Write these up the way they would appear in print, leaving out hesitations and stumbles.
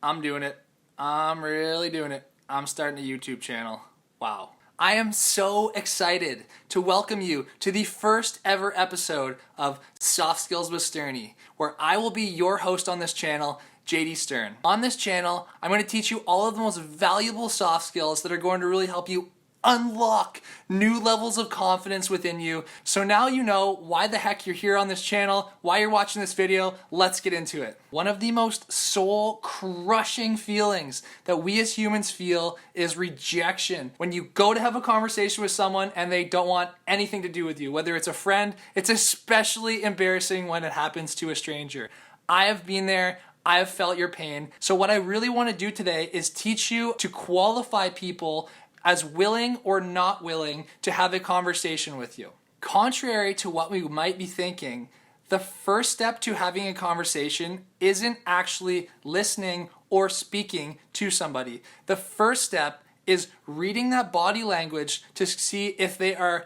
I'm doing it. I'm really doing it. I'm starting a YouTube channel. Wow. I am so excited to welcome you to the first ever episode of Soft Skills with Sterny, where I will be your host on this channel, JD Stern. On this channel, I'm going to teach you all of the most valuable soft skills that are going to really help you unlock new levels of confidence within you. So now you know why the heck you're here on this channel, why you're watching this video. Let's get into it. One of the most soul-crushing feelings that we as humans feel is rejection. When you go to have a conversation with someone and they don't want anything to do with you, whether it's a friend, it's especially embarrassing when it happens to a stranger. I have been there. I have felt your pain. So what I really want to do today is teach you to qualify people as willing or not willing to have a conversation with you. Contrary to what we might be thinking, the first step to having a conversation isn't actually listening or speaking to somebody. The first step is reading that body language to see if they are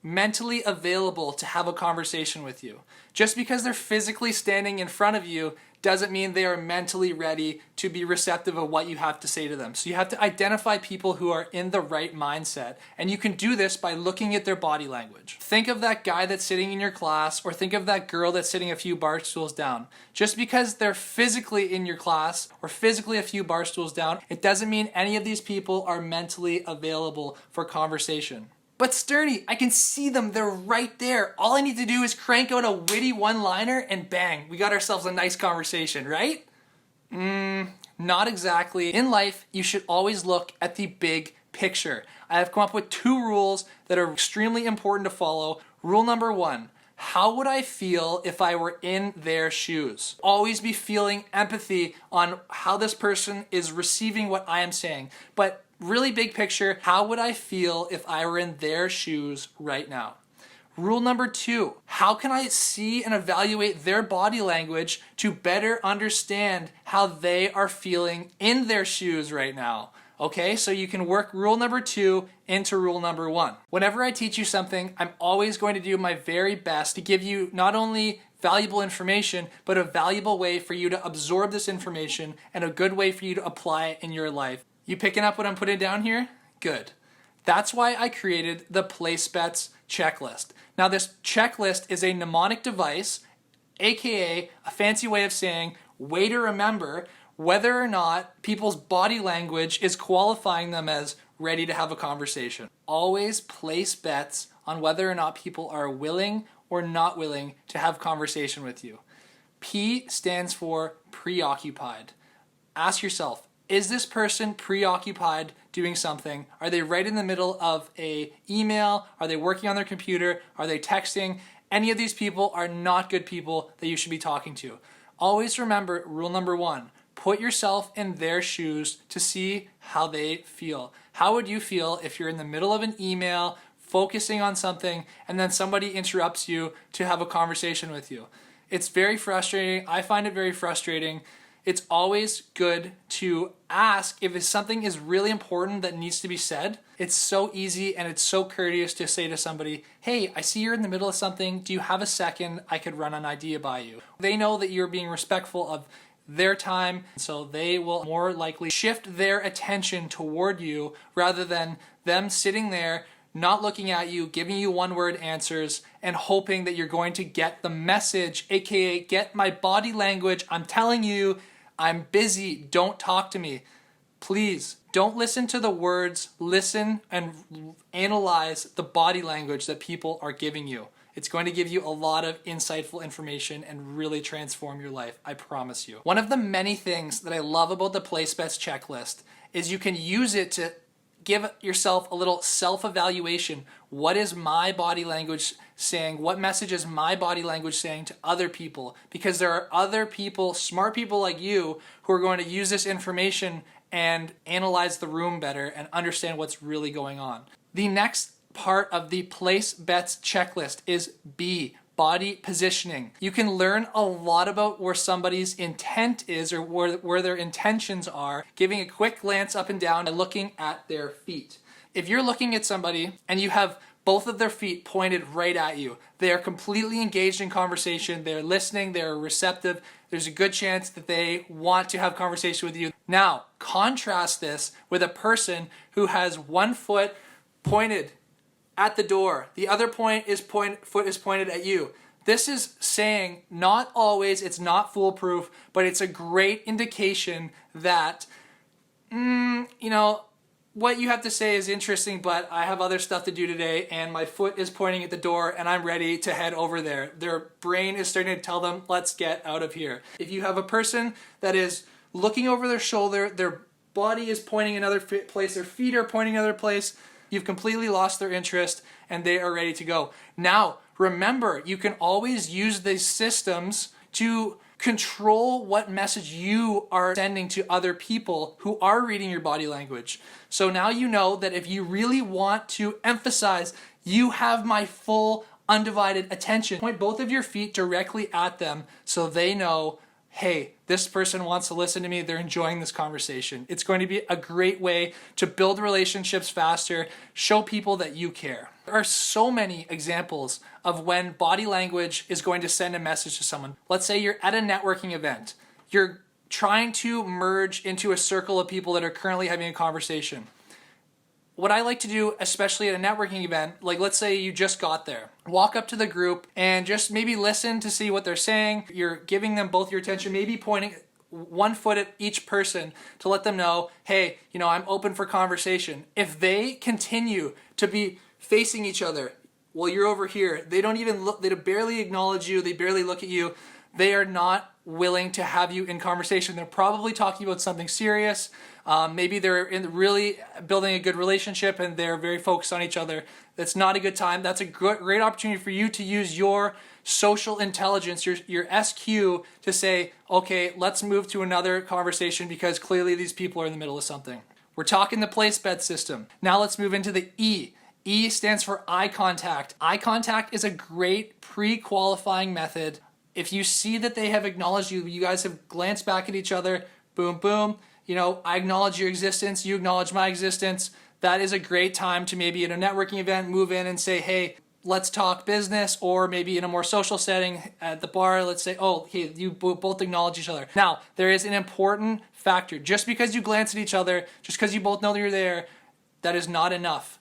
mentally available to have a conversation with you. Just because they're physically standing in front of you doesn't mean they are mentally ready to be receptive of what you have to say to them. So you have to identify people who are in the right mindset. And you can do this by looking at their body language. Think of that guy that's sitting in your class, or think of that girl that's sitting a few bar stools down. Just because they're physically in your class or physically a few bar stools down, it doesn't mean any of these people are mentally available for conversation. But Sterny, I can see them, they're right there. All I need to do is crank out a witty one-liner and bang, we got ourselves a nice conversation, right? Not exactly. In life, you should always look at the big picture. I have come up with 2 rules that are extremely important to follow. Rule number 1, how would I feel if I were in their shoes? Always be feeling empathy on how this person is receiving what I am saying. But really big picture, how would I feel if I were in their shoes right now? Rule number 2, how can I see and evaluate their body language to better understand how they are feeling in their shoes right now? Okay, so you can work rule number 2 into rule number 1. Whenever I teach you something, I'm always going to do my very best to give you not only valuable information, but a valuable way for you to absorb this information and a good way for you to apply it in your life. You picking up what I'm putting down here? Good. That's why I created the PLACE.B.E.T.S checklist. Now this checklist is a mnemonic device, aka a fancy way of saying way to remember whether or not people's body language is qualifying them as ready to have a conversation. Always place bets on whether or not people are willing or not willing to have conversation with you. P stands for preoccupied. Ask yourself, is this person preoccupied doing something? Are they right in the middle of an email? Are they working on their computer? Are they texting? Any of these people are not good people that you should be talking to. Always remember rule number 1, put yourself in their shoes to see how they feel. How would you feel if you're in the middle of an email, focusing on something, and then somebody interrupts you to have a conversation with you? It's very frustrating. I find it very frustrating. It's always good to ask if something is really important that needs to be said. It's so easy and it's so courteous to say to somebody, hey, I see you're in the middle of something. Do you have a second? I could run an idea by you. They know that you're being respectful of their time, so they will more likely shift their attention toward you rather than them sitting there not looking at you, giving you one-word answers, and hoping that you're going to get the message, aka get my body language. I'm telling you, I'm busy, don't talk to me. Please, don't listen to the words, listen and analyze the body language that people are giving you. It's going to give you a lot of insightful information and really transform your life, I promise you. One of the many things that I love about the PLACE.B.E.T.S checklist is you can use it to give yourself a little self-evaluation. What is my body language saying? What message is my body language saying to other people? Because there are other people, smart people like you, who are going to use this information and analyze the room better and understand what's really going on. The next part of the PLACE.B.E.T.S checklist is B, body positioning. You can learn a lot about where somebody's intent is or where their intentions are, giving a quick glance up and down and looking at their feet. If you're looking at somebody and you have both of their feet pointed right at you. They are completely engaged in conversation. They're listening. They're receptive. There's a good chance that they want to have conversation with you. Now, contrast this with a person who has one foot pointed at the door. The other foot is pointed at you. This is saying not always, it's not foolproof, but it's a great indication that, what you have to say is interesting, but I have other stuff to do today, and my foot is pointing at the door, and I'm ready to head over there. Their brain is starting to tell them, let's get out of here. If you have a person that is looking over their shoulder, their body is pointing another place, their feet are pointing another place, you've completely lost their interest, and they are ready to go. Now, remember, you can always use these systems to control what message you are sending to other people who are reading your body language. So now you know that if you really want to emphasize, you have my full undivided attention, point both of your feet directly at them so they know, hey, this person wants to listen to me, they're enjoying this conversation. It's going to be a great way to build relationships faster, show people that you care. There are so many examples of when body language is going to send a message to someone. Let's say you're at a networking event. You're trying to merge into a circle of people that are currently having a conversation. What I like to do, especially at a networking event, like let's say you just got there, walk up to the group and just maybe listen to see what they're saying. You're giving them both your attention, maybe pointing one foot at each person to let them know, hey, I'm open for conversation. If they continue to be facing each other while you're over here, they don't even look, they barely acknowledge you, they barely look at you, they are not willing to have you in conversation. They're probably talking about something serious. Maybe they're really building a good relationship and they're very focused on each other. That's not a good time. That's a great opportunity for you to use your social intelligence, your SQ, to say, okay, let's move to another conversation because clearly these people are in the middle of something. We're talking the PLACE.B.E.T.S system. Now let's move into the E. E stands for eye contact. Eye contact is a great pre-qualifying method. If you see that they have acknowledged you, you guys have glanced back at each other, boom, boom, I acknowledge your existence, you acknowledge my existence. That is a great time to maybe at a networking event move in and say, hey, let's talk business, or maybe in a more social setting at the bar, let's say, oh, hey, you both acknowledge each other. Now, there is an important factor. Just because you glance at each other, just because you both know that you're there, that is not enough.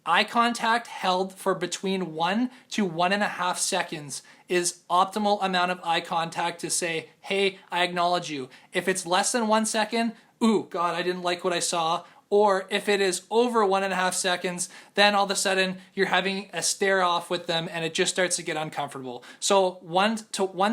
Eye contact held for between 1 to 1.5 seconds is optimal amount of eye contact to say, hey, I acknowledge you. If it's less than 1 second, ooh, God, I didn't like what I saw. Or if it is over 1.5 seconds, then all of a sudden you're having a stare off with them and it just starts to get uncomfortable. So 1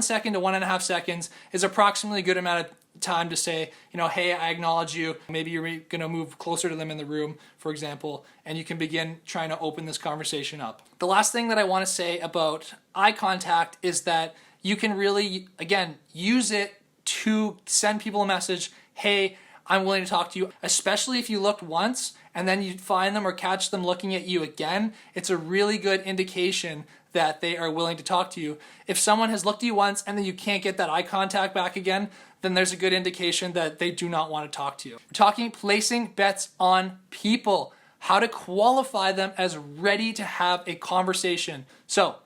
second to 1.5 seconds is approximately a good amount of time to say, hey, I acknowledge you. Maybe you're going to move closer to them in the room, for example, and you can begin trying to open this conversation up. The last thing that I want to say about eye contact is that you can really, again, use it to send people a message, hey, I'm willing to talk to you, especially if you looked once and then you find them or catch them looking at you again. It's a really good indication that they are willing to talk to you. If someone has looked at you once and then you can't get that eye contact back again, then there's a good indication that they do not want to talk to you. We're talking placing bets on people, how to qualify them as ready to have a conversation. So,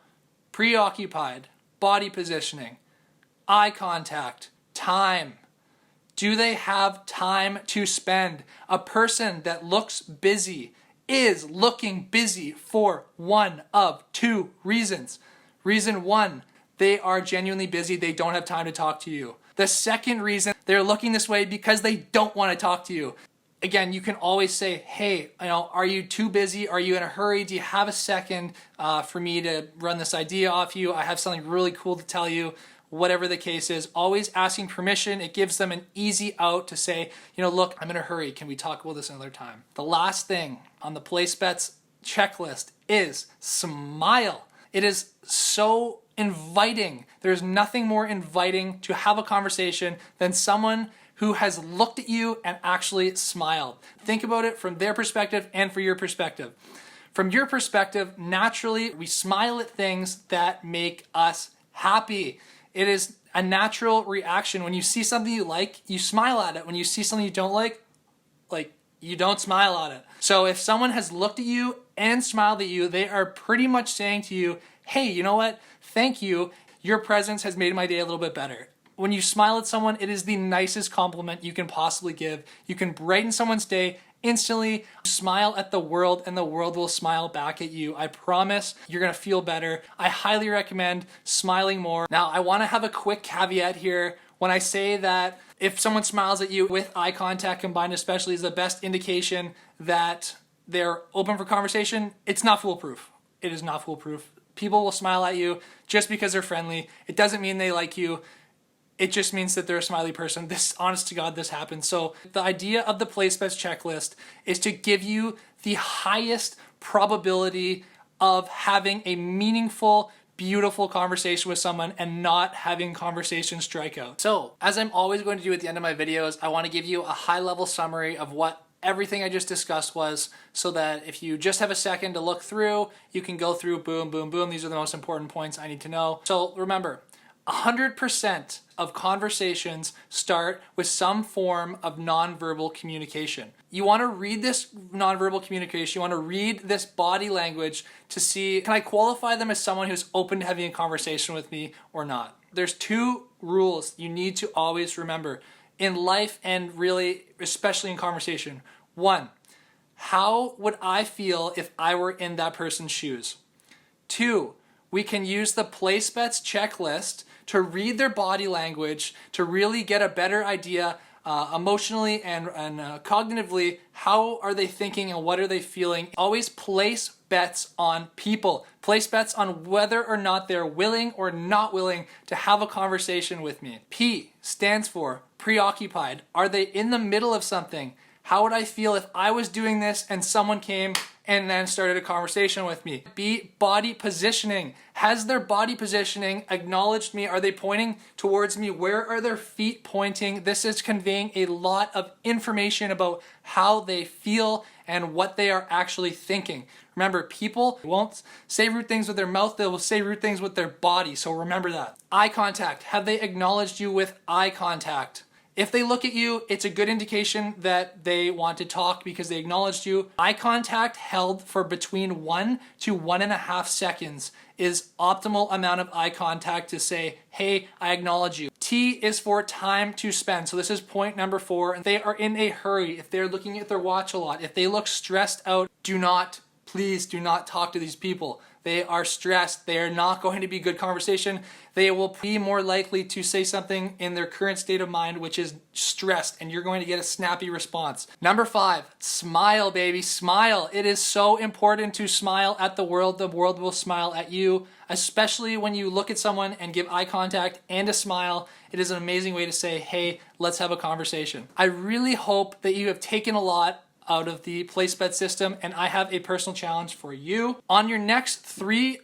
preoccupied, body positioning, eye contact, time. Do they have time to spend? A person that looks busy is looking busy for one of two reasons. Reason one, they are genuinely busy, they don't have time to talk to you. The second reason, they're looking this way because they don't want to talk to you. Again, you can always say, hey, are you too busy? Are you in a hurry? Do you have a second for me to run this idea off you? I have something really cool to tell you. Whatever the case is, always asking permission. It gives them an easy out to say, look, I'm in a hurry. Can we talk about this another time? The last thing on the PLACE.B.E.T.S checklist is smile. It is so inviting. There's nothing more inviting to have a conversation than someone who has looked at you and actually smiled. Think about it from their perspective and from your perspective. From your perspective, naturally, we smile at things that make us happy. It is a natural reaction. When you see something you like, you smile at it. When you see something you don't like, you don't smile at it. So if someone has looked at you and smiled at you, they are pretty much saying to you, hey, you know what? Thank you. Your presence has made my day a little bit better. When you smile at someone, it is the nicest compliment you can possibly give. You can brighten someone's day instantly. Smile at the world and the world will smile back at you. I promise you're gonna feel better. I highly recommend smiling more. Now, I wanna have a quick caveat here. When I say that if someone smiles at you with eye contact combined especially is the best indication that they're open for conversation, it's not foolproof. It is not foolproof. People will smile at you just because they're friendly. It doesn't mean they like you. It just means that they're a smiley person. This, honest to God, this happens. So the idea of the PLACE.B.E.T.S checklist is to give you the highest probability of having a meaningful, beautiful conversation with someone and not having conversation strike out. So, as I'm always going to do at the end of my videos, I want to give you a high-level summary of what everything I just discussed was, so that if you just have a second to look through, you can go through boom, boom, boom. These are the most important points I need to know. So remember, 100% of conversations start with some form of nonverbal communication. You want to read this nonverbal communication, you want to read this body language to see, can I qualify them as someone who's open to having a conversation with me or not? There's two rules you need to always remember in life and really, especially in conversation. One, how would I feel if I were in that person's shoes? Two, we can use the PLACE.B.E.T.S checklist to read their body language to really get a better idea emotionally and cognitively, how are they thinking and what are they feeling. Always place bets on people. Place bets on whether or not they're willing or not willing to have a conversation with me. P stands for preoccupied. Are they in the middle of something? How would I feel if I was doing this and someone came and then started a conversation with me? B, body positioning. Has their body positioning acknowledged me? Are they pointing towards me? Where are their feet pointing? This is conveying a lot of information about how they feel and what they are actually thinking. Remember, people won't say rude things with their mouth, they will say rude things with their body, so remember that. Eye contact. Have they acknowledged you with eye contact? If they look at you, it's a good indication that they want to talk because they acknowledged you. Eye contact held for between 1 to 1.5 seconds is optimal amount of eye contact to say, hey, I acknowledge you. T is for time to spend. So this is point number 4. They are in a hurry. If they're looking at their watch a lot, if they look stressed out, please do not talk to these people. They are stressed. They are not going to be good conversation. They will be more likely to say something in their current state of mind, which is stressed, and you're going to get a snappy response. Number 5, smile, baby, smile. It is so important to smile at the world. The world will smile at you, especially when you look at someone and give eye contact and a smile. It is an amazing way to say, hey, let's have a conversation. I really hope that you have taken a lot out of the PLACE.B.E.T.S system, and I have a personal challenge for you. On your next three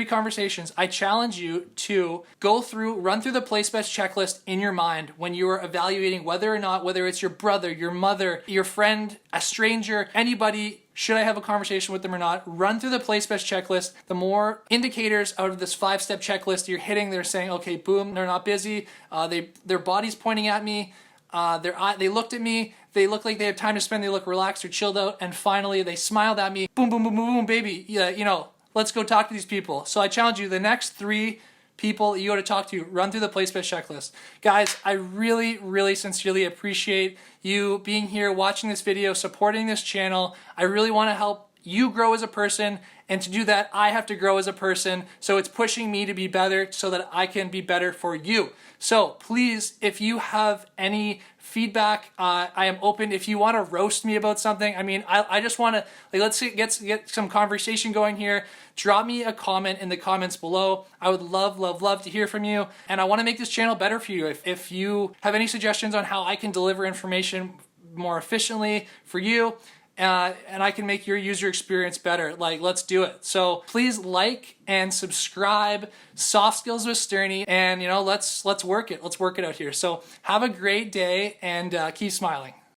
conversations, I challenge you to run through the PLACE.B.E.T.S checklist in your mind when you are evaluating whether or not, whether it's your brother, your mother, your friend, a stranger, anybody, should I have a conversation with them or not? Run through the PLACE.B.E.T.S checklist. The more indicators out of this 5-step checklist you're hitting, they're saying, okay, boom, they're not busy, their body's pointing at me, they looked at me, they look like they have time to spend, they look relaxed or chilled out, and finally they smiled at me. Boom, boom, boom, boom, boom, baby. Yeah, let's go talk to these people. So I challenge you, the next 3 people you go to talk to, run through the PLACE.B.E.T.S checklist. Guys, I really, really sincerely appreciate you being here, watching this video, supporting this channel. I really want to help you grow as a person, and to do that, I have to grow as a person, so it's pushing me to be better so that I can be better for you. So please, if you have any feedback, I am open. If you want to roast me about something, I just want to, let's get some conversation going here. Drop me a comment in the comments below. I would love, love, love to hear from you, and I want to make this channel better for you. If you have any suggestions on how I can deliver information more efficiently for you, and I can make your user experience better, let's do it. So please like and subscribe. Soft Skills with Sterny, and let's work it. Let's work it out here. So have a great day and keep smiling.